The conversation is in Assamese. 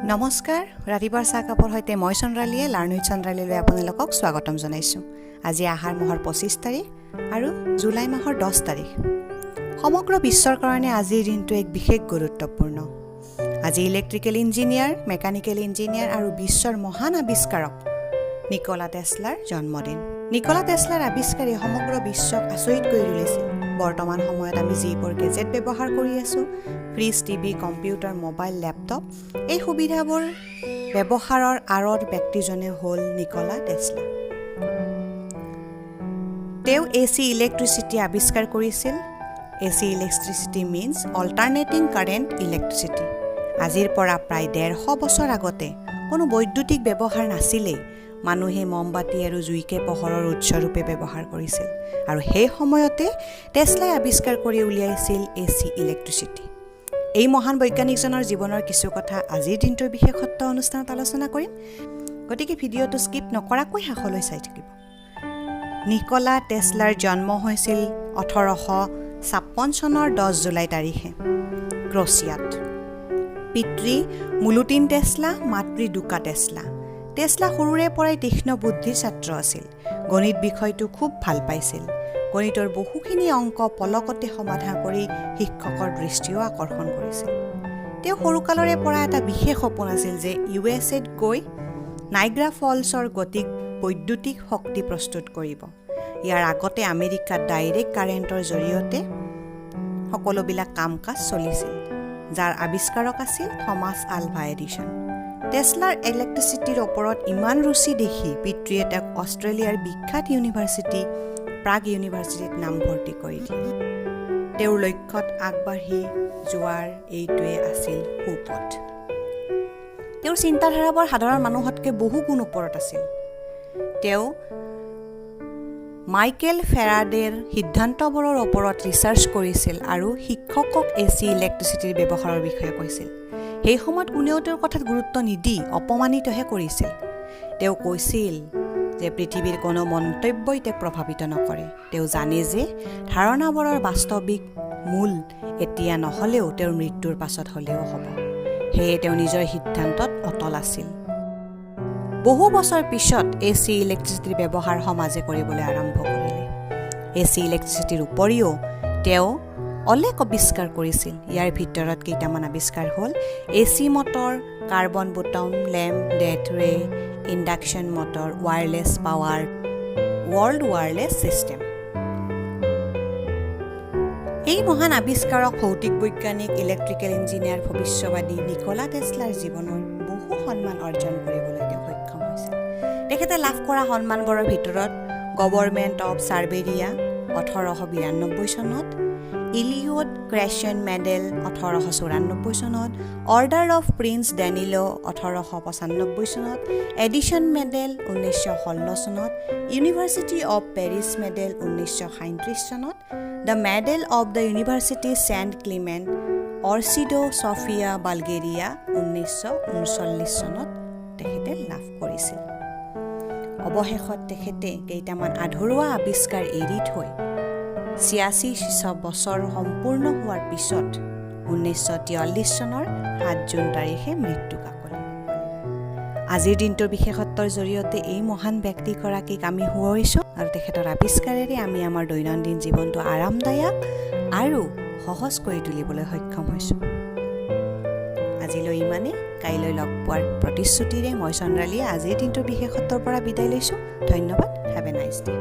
নমস্কাৰ ৰাতিপুৱাৰ চাহ কাপৰ সৈতে মই চন্দ্ৰালীয়ে লাৰ্ণুই চন্দ্ৰালীলৈ আপোনালোকক স্বাগতম জনাইছোঁ। আজি আহাৰ মাহৰ 25 তাৰিখ আৰু জুলাই মাহৰ 10 তাৰিখ। সমগ্ৰ বিশ্বৰ কাৰণে আজিৰ দিনটো এক বিশেষ গুৰুত্বপূৰ্ণ। আজি ইলেক্ট্ৰিকেল ইঞ্জিনিয়াৰ, মেকানিকেল ইঞ্জিনিয়াৰ আৰু বিশ্বৰ মহান আৱিষ্কাৰক নিকোলা টেছলাৰ জন্মদিন। নিকোলা টেছলাৰ আৱিষ্কাৰে সমগ্ৰ বিশ্বক আচৰিত কৰি তুলিছিল। বৰ্তমান সময়ত আমি যিবোৰ গেজেট ব্যৱহাৰ কৰি আছোঁ, fridge, TV, computer, mobile, laptop, এই সুবিধাবোৰ ব্যৱহাৰৰ আঁৰৰ ব্যক্তিজনে হ'ল নিকোলা টেছলা। তেওঁ AC ইলেক্ট্ৰিচিটি আৱিষ্কাৰ কৰিছিল। AC electricity means alternating current electricity. আজিৰ পৰা প্ৰায় 150 বছৰ আগতে কোনো বৈদ্যুতিক ব্যৱহাৰ নাছিলেই। মানুহে মমবাতি আৰু জুইকে পোহৰৰ উৎসৰূপে ব্যৱহাৰ কৰিছিল আৰু সেই সময়তে টেছলাই আৱিষ্কাৰ কৰি উলিয়াইছিল AC ইলেক্ট্ৰিচিটি। এই মহান বৈজ্ঞানিকজনৰ জীৱনৰ কিছু কথা আজিৰ দিনটোৰ বিশেষত্ব অনুষ্ঠানত আলোচনা কৰিম। গতিকে ভিডিঅ'টো স্কিপ নকৰাকৈ শেষলৈ চাই থাকিব। নিকোলা টেছলাৰ জন্ম হৈছিল 1856 চনৰ 10 জুলাই তাৰিখে ক্ৰ'চিয়াত। পিতৃ মুলুটিন টেছলা, মাতৃ দুকা টেছলা। টেছলা সৰুৰে পৰাই তীক্ষ্ণ বুদ্ধিৰ ছাত্ৰ আছিল। গণিত বিষয়টো খুব ভাল পাইছিল। গণিতৰ বহুখিনি অংক পলকতে সমাধান কৰি শিক্ষকৰ দৃষ্টিও আকৰ্ষণ কৰিছিল। তেওঁ সৰুকালৰে পৰা এটা বিশেষ সপোন আছিল যে USAত গৈ নাইগ্ৰা ফলছৰ গতিক বৈদ্যুতিক শক্তি প্ৰস্তুত কৰিব। ইয়াৰ আগতে আমেৰিকাত ডাইৰেক্ট কাৰেণ্টৰ জৰিয়তে সকলোবিলাক কাম কাজ চলিছিল, যাৰ আৱিষ্কাৰক আছিল থমাছ আলভা এডিছন। টেছলাৰ ইলেক্ট্ৰিচিটিৰ ওপৰত ইমান ৰুচি দেখি পিতৃয়ে তেওঁক অষ্ট্ৰেলিয়াৰ বিখ্যাত ইউনিভাৰ্চিটি প্ৰাগ ইউনিভাৰ্চিটিত নামভৰ্তি কৰি দিলে। তেওঁৰ লক্ষ্যত আগবাঢ়ি যোৱাৰ এইটোৱে আছিল সুপথ। তেওঁৰ চিন্তাধাৰাবোৰ সাধাৰণ মানুহতকৈ বহু গুণ ওপৰত আছিল। তেওঁ মাইকেল ফেৰাডেৰ সিদ্ধান্তবোৰৰ ওপৰত ৰিচাৰ্চ কৰিছিল আৰু শিক্ষকক AC ইলেক্ট্ৰিচিটিৰ ব্যৱহাৰৰ বিষয়ে কৈছিল। সেই সময়ত কোনেও তেওঁৰ কথাত গুৰুত্ব নিদি অপমানিতহে কৰিছিল। তেওঁ কৈছিল যে পৃথিৱীৰ কোনো মন্তব্যই তেওঁক প্ৰভাৱিত নকৰে। তেওঁ জানে যে ধাৰণাবোৰৰ বাস্তৱিক মূল এতিয়া নহ'লেও তেওঁৰ মৃত্যুৰ পাছত হ'লেও হ'ব। সেয়ে তেওঁ নিজৰ সিদ্ধান্তত অটল আছিল। বহু বছৰ পিছত AC ইলেক্ট্ৰিচিটিৰ ব্যৱহাৰ সমাজে কৰিবলৈ আৰম্ভ কৰিলে। AC ইলেক্ট্ৰিচিটিৰ উপৰিও তেওঁ অলেখ আৱিষ্কাৰ কৰিছিল। ইয়াৰ ভিতৰত কেইটামান আৱিষ্কাৰ হ'ল AC মটৰ, কাৰ্বন বুটাম লেম্প, ডেথ ৰে, induction motor, wireless power, world wireless system. এই মহান আৱিষ্কাৰক ভৌতিক বৈজ্ঞানিক, ইলেক্ট্ৰিকেল ইঞ্জিনিয়াৰ, ভৱিষ্যবাদী নিকোলা টেছলাৰ জীৱনৰ বহু সন্মান অৰ্জন কৰিবলৈ তেওঁ সক্ষম হৈছিল। তেখেতে লাভ কৰা সন্মানবোৰৰ ভিতৰত গভৰ্ণমেণ্ট অৱ ছাৰ্ভেৰিয়া 1892 চনত, ইলিয়ট ক্ৰেশ্যন মেডেল 1894 চনত, অৰ্ডাৰ অফ প্ৰিন্স ডেনিলো 1895 চনত, এডিছন মেডেল 1916 চনত, ইউনিভাৰ্চিটি অৱ পেৰিছ মেডেল 1937 চনত, the medal of the university Saint Kliment Ohridski Sofia Bulgaria 1939 চনত তেখেতে লাভ কৰিছিল। অৱশেষত তেখেতে কেইটামান আধৰুৱা আৱিষ্কাৰ এৰি থৈ 86 বছৰ সম্পূৰ্ণ হোৱাৰ পিছত 1943 চনৰ 7 জুন তাৰিখে মৃত্যুকাকত। আজিৰ দিনটোৰ বিশেষত্বৰ জৰিয়তে এই মহান ব্যক্তিগৰাকীক আমি শুৱইছোঁ আৰু তেখেতৰ আৱিষ্কাৰেৰে আমি আমাৰ দৈনন্দিন জীৱনটো আৰামদায়ক আৰু সহজ কৰি তুলিবলৈ সক্ষম হৈছোঁ। আজিলৈ ইমানে। কাইলৈ লগ পোৱাৰ প্ৰতিশ্ৰুতিৰে মই চন্দ্ৰালীয়ে আজিৰ দিনটোৰ বিশেষত্বৰ পৰা বিদায় লৈছোঁ। ধন্যবাদ। Have a nice day.